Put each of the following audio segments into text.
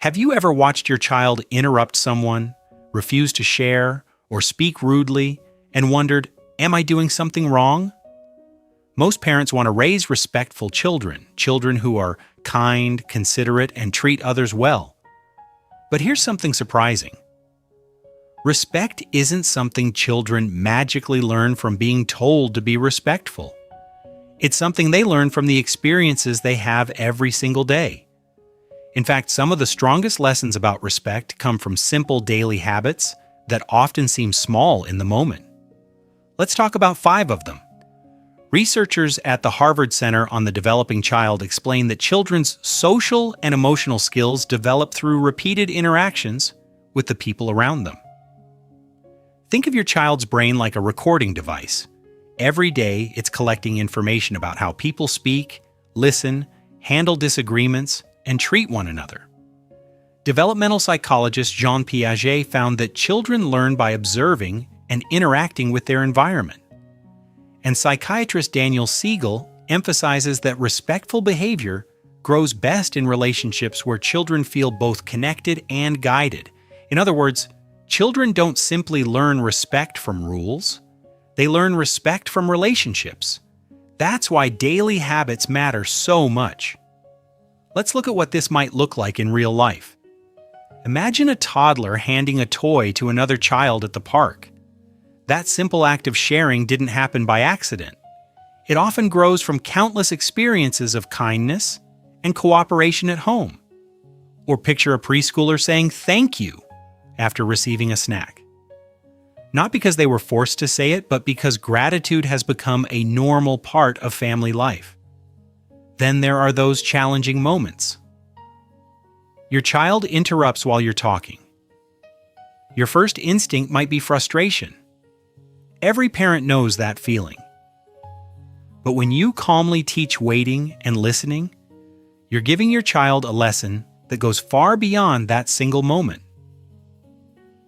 Have you ever watched your child interrupt someone, refuse to share, or speak rudely, and wondered, am I doing something wrong? Most parents want to raise respectful children who are kind, considerate, and treat others well. But here's something surprising. Respect isn't something children magically learn from being told to be respectful. It's something they learn from the experiences they have every single day. In fact, some of the strongest lessons about respect come from simple daily habits that often seem small in the moment. Let's talk about 5 of them. Researchers at the Harvard Center on the Developing Child explain that children's social and emotional skills develop through repeated interactions with the people around them. Think of your child's brain like a recording device. Every day, it's collecting information about how people speak, listen, handle disagreements, and treat one another. Developmental psychologist Jean Piaget found that children learn by observing and interacting with their environment. And psychiatrist Daniel Siegel emphasizes that respectful behavior grows best in relationships where children feel both connected and guided. In other words, children don't simply learn respect from rules, they learn respect from relationships. That's why daily habits matter so much. Let's look at what this might look like in real life. Imagine a toddler handing a toy to another child at the park. That simple act of sharing didn't happen by accident. It often grows from countless experiences of kindness and cooperation at home. Or picture a preschooler saying thank you after receiving a snack. Not because they were forced to say it, but because gratitude has become a normal part of family life. Then there are those challenging moments. Your child interrupts while you're talking. Your first instinct might be frustration. Every parent knows that feeling. But when you calmly teach waiting and listening, you're giving your child a lesson that goes far beyond that single moment.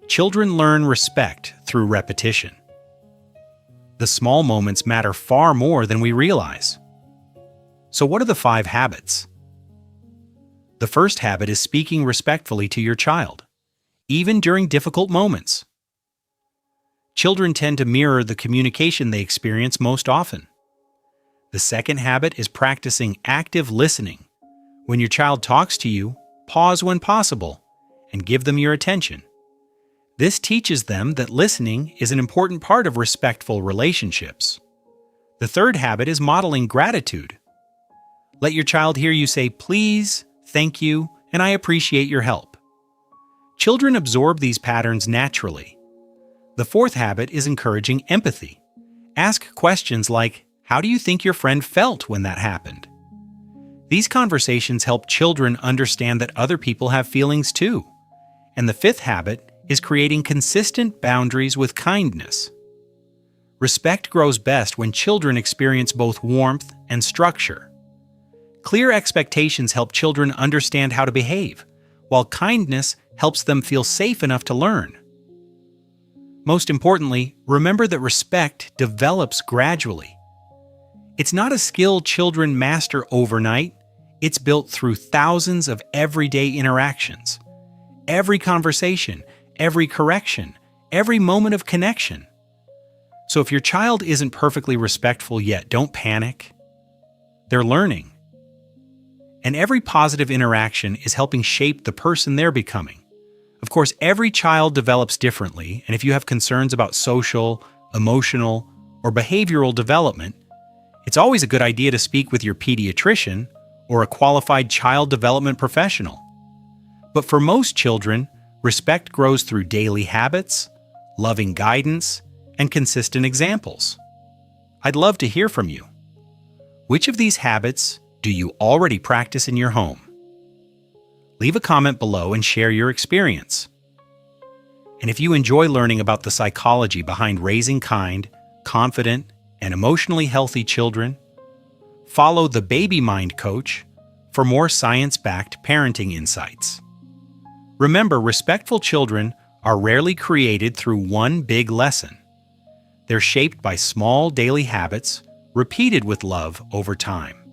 Children learn respect through repetition. The small moments matter far more than we realize. So what are the 5 habits? The first habit is speaking respectfully to your child, even during difficult moments. Children tend to mirror the communication they experience most often. The second habit is practicing active listening. When your child talks to you, pause when possible and give them your attention. This teaches them that listening is an important part of respectful relationships. The third habit is modeling gratitude. Let your child hear you say, please, thank you, and I appreciate your help. Children absorb these patterns naturally. The fourth habit is encouraging empathy. Ask questions like, how do you think your friend felt when that happened? These conversations help children understand that other people have feelings too. And the fifth habit is creating consistent boundaries with kindness. Respect grows best when children experience both warmth and structure. Clear expectations help children understand how to behave, while kindness helps them feel safe enough to learn. Most importantly, remember that respect develops gradually. It's not a skill children master overnight. It's built through thousands of everyday interactions. Every conversation, every correction, every moment of connection. So if your child isn't perfectly respectful yet, don't panic. They're learning. And every positive interaction is helping shape the person they're becoming. Of course, every child develops differently, and if you have concerns about social, emotional, or behavioral development, it's always a good idea to speak with your pediatrician or a qualified child development professional. But for most children, respect grows through daily habits, loving guidance, and consistent examples. I'd love to hear from you. Which of these habits do you already practice in your home? Leave a comment below and share your experience. And if you enjoy learning about the psychology behind raising kind, confident, and emotionally healthy children, follow the Baby Mind Coach for more science-backed parenting insights. Remember, respectful children are rarely created through one big lesson. They're shaped by small daily habits repeated with love over time.